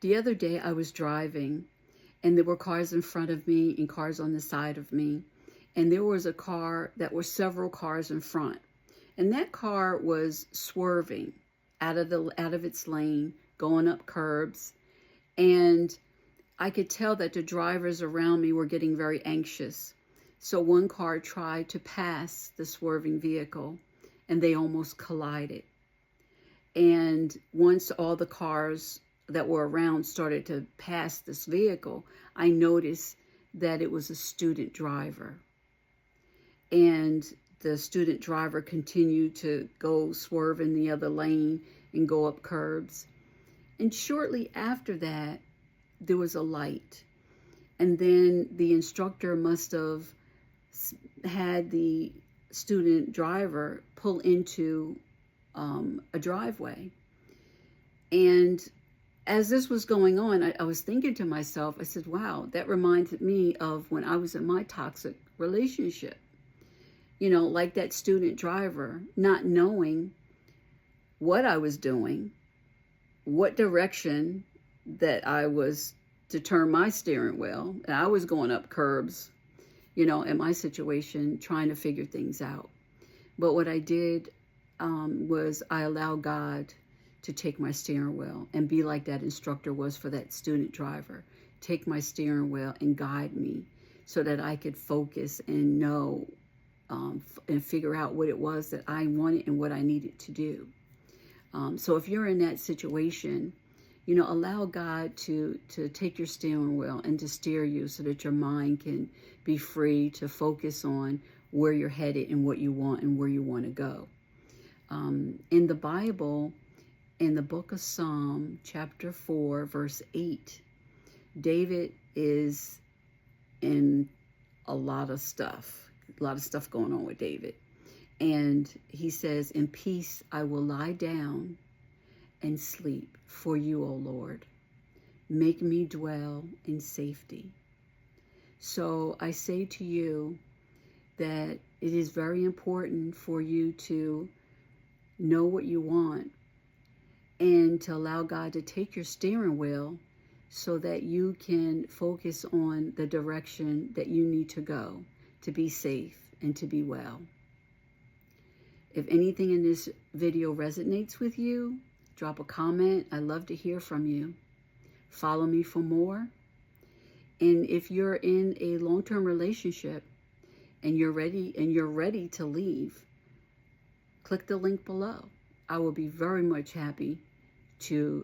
The other day I was driving and there were cars in front of me and cars on the side of me. And there was a car that were several cars in front. And that car was swerving out of its lane, going up curbs. And I could tell that the drivers around me were getting very anxious. So one car tried to pass the swerving vehicle and they almost collided. And once all the cars that were around started to pass this vehicle, I noticed that it was a student driver. And the student driver continued to go swerve in the other lane and go up curbs. And shortly after that, there was a light. And then the instructor must have had the student driver pull into a driveway. And as this was going on, I was thinking to myself, I said, wow, that reminded me of when I was in my toxic relationship. You know, like that student driver, not knowing what I was doing, what direction that I was to turn my steering wheel. And I was going up curbs, you know, in my situation, trying to figure things out. But what I did was I allowed God to take my steering wheel and be like that instructor was for that student driver. Take my steering wheel and guide me so that I could focus and know and figure out what it was that I wanted and what I needed to do. So if you're in that situation, you know, allow God to take your steering wheel and to steer you so that your mind can be free to focus on where you're headed and what you want and where you want to go. In the Bible, in the book of Psalm, chapter 4, verse 8, David is in a lot of stuff going on with David. And he says, in peace I will lie down and sleep for you, O Lord. Make me dwell in safety. So I say to you that it is very important for you to know what you want and to allow God to take your steering wheel so that you can focus on the direction that you need to go to be safe and to be well. If anything in this video resonates with you, drop a comment. I love to hear from you. Follow me for more. And if you're in a long-term relationship and you're ready to leave, click the link below. I will be very much happy to